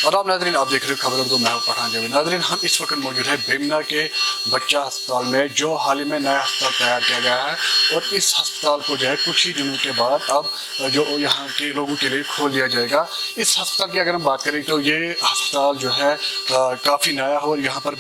और आप नाज़रीन आप देख रहे हो खबर उर्दू मैं हूं पठान जावेद। नाज़रीन हम इस वक्त मौजूद है बेमना के बच्चा अस्पताल में जो हाल ही में नया अस्पताल तैयार किया गया है और इस अस्पताल को जो है कुछ ही दिनों के बाद अब जो यहाँ के लोगों के लिए खोल दिया जाएगा। इस अस्पताल की अगर हम बात करें तो ये अस्पताल जो है काफ़ी नया है और यहाँ पर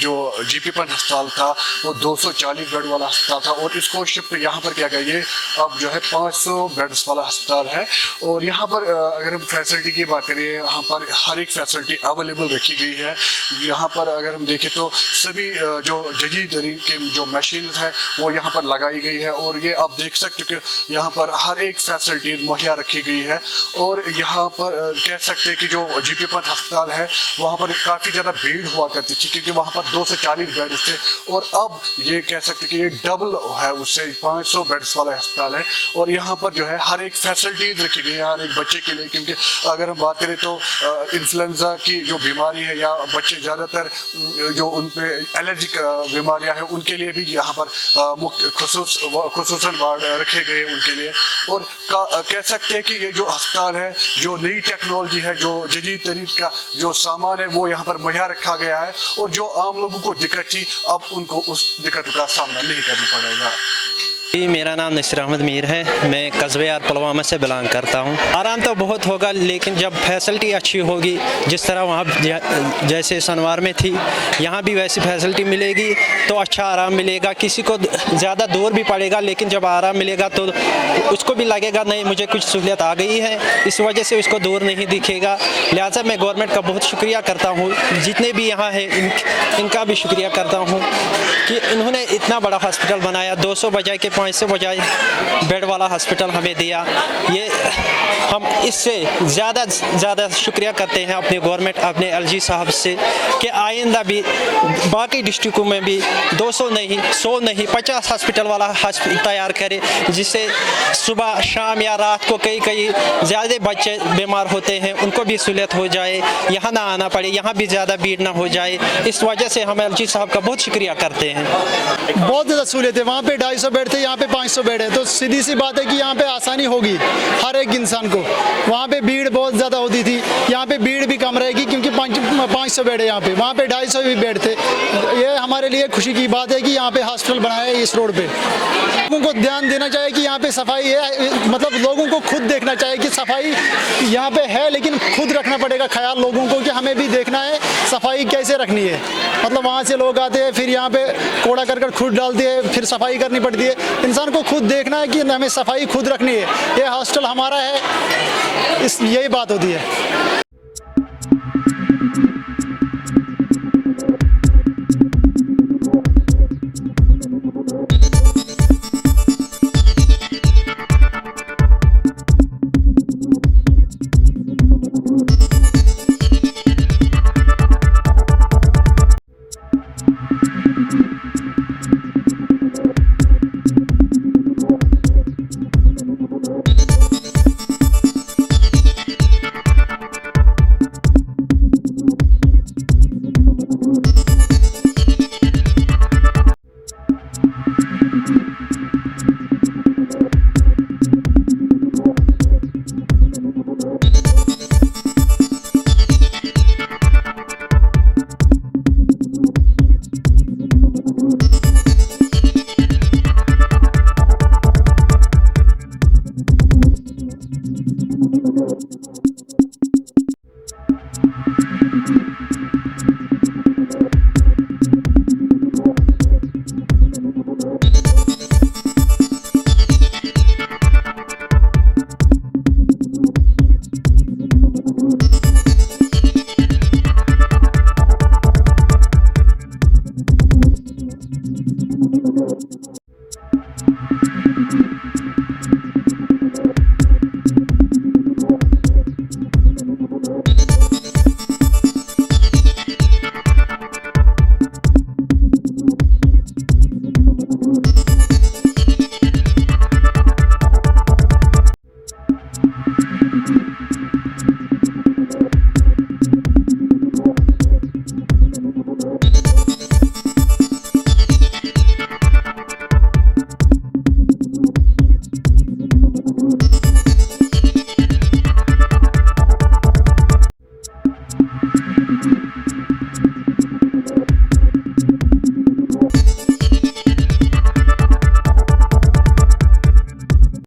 जो जीपी पंत अस्पताल था वो 240 बेड वाला अस्पताल था और इसको शिफ्ट यहाँ पर किया गया। ये अब जो है 500 बेड्स वाला अस्पताल है और यहाँ पर अगर हम फैसिलिटी की बात करें यहाँ पर हर एक फैसिलिटी अवेलेबल रखी गई है। यहाँ पर अगर हम देखें तो सभी जो जदीद तरीके जो मशीन है वो यहाँ पर लगाई गई है और ये आप देख सकते हो कि यहाँ पर हर एक फैसिलिटी मुहैया रखी गई है। और यहाँ पर कह सकते हैं कि जो जीपी पंत अस्पताल है वहाँ पर काफ़ी ज़्यादा भीड़ हुआ करती थी क्योंकि वहाँ पर 240 बेड थे और अब ये कह सकते कि ये डबल है उससे 500 बेड्स वाला अस्पताल है। और यहाँ पर जो है हर एक फैसिलिटीज रखी गई है हर एक बच्चे के लिए, क्योंकि अगर हम बात करें तो इन्फ्लुएंजा की जो बीमारी है या बच्चे ज़्यादातर जो उन पे एलर्जिक बीमारियां हैं उनके लिए भी यहाँ पर मुख्य खुसूसन वार्ड रखे गए उनके लिए। और कह सकते हैं कि ये जो अस्पताल है जो नई टेक्नोलॉजी है जो जदीद तरीके का जो सामान है वो यहाँ पर मुहैया रखा गया है और जो आम लोगों को दिक्कत थी अब उनको उस दिक्कत का सामना नहीं करना पड़ेगा। जी मेरा नाम नसीर अहमद मीर है, मैं कस्बे यार पुलवामा से बिलोंग करता हूँ। आराम तो बहुत होगा लेकिन जब फैसिलिटी अच्छी होगी जिस तरह वहाँ जैसे सनवार में थी यहाँ भी वैसी फैसिलिटी मिलेगी तो अच्छा आराम मिलेगा। किसी को ज़्यादा दूर भी पड़ेगा लेकिन जब आराम मिलेगा तो उसको भी लगेगा नहीं मुझे कुछ सहूलियत आ गई है, इस वजह से उसको दूर नहीं दिखेगा। लिहाजा मैं गवर्नमेंट का बहुत शुक्रिया करता हूँ, जितने भी यहाँ हैं इनका भी शुक्रिया करता हूँ कि इन्होंने इतना बड़ा हॉस्पिटल बनाया, 200 बजाय के 500 बजाय बेड वाला हॉस्पिटल हमें दिया। ये हम इससे ज़्यादा शुक्रिया करते हैं अपने गवर्नमेंट अपने एलजी साहब से कि आइंदा भी बाकी डिस्ट्रिक्टों में भी 200 नहीं 100 नहीं 50 हॉस्पिटल वाला हॉस्पिटल तैयार करे जिससे सुबह शाम या रात को कई ज़्यादा बच्चे बीमार होते हैं उनको भी सहूलियत हो जाए, यहाँ ना आना पड़े, यहाँ भी ज़्यादा भीड़ ना हो जाए। इस वजह से हम एलजी साहब का बहुत शुक्रिया करते हैं। बहुत ज़्यादा सहूलियत है, वहाँ पे 250 बेड थे यहाँ पे 500 बेड है तो सीधी सी बात है कि यहाँ पे आसानी होगी हर एक इंसान को। वहाँ पे भीड़ बहुत ज़्यादा होती थी, यहाँ पे भीड़ भी कम रहेगी क्योंकि 500 बेड है यहाँ पे, वहाँ पे 250 भी बेड थे। ये हमारे लिए खुशी की बात है कि यहाँ पे हॉस्पिटल बनाया है इस रोड पे। लोगों को ध्यान देना चाहिए कि यहाँ पे सफाई है, मतलब लोगों को खुद देखना चाहिए कि सफाई यहाँ पे है लेकिन खुद रखना पड़ेगा ख्याल लोगों को कि हमें भी देखना है सफाई कैसे रखनी है। मतलब वहाँ से लोग आते हैं फिर यहाँ पे कूड़ा करकट खुद डालते हैं फिर सफाई करनी पड़ती है। इंसान को खुद देखना है कि हमें सफाई खुद रखनी है, ये हॉस्टल हमारा है, यही बात होती है।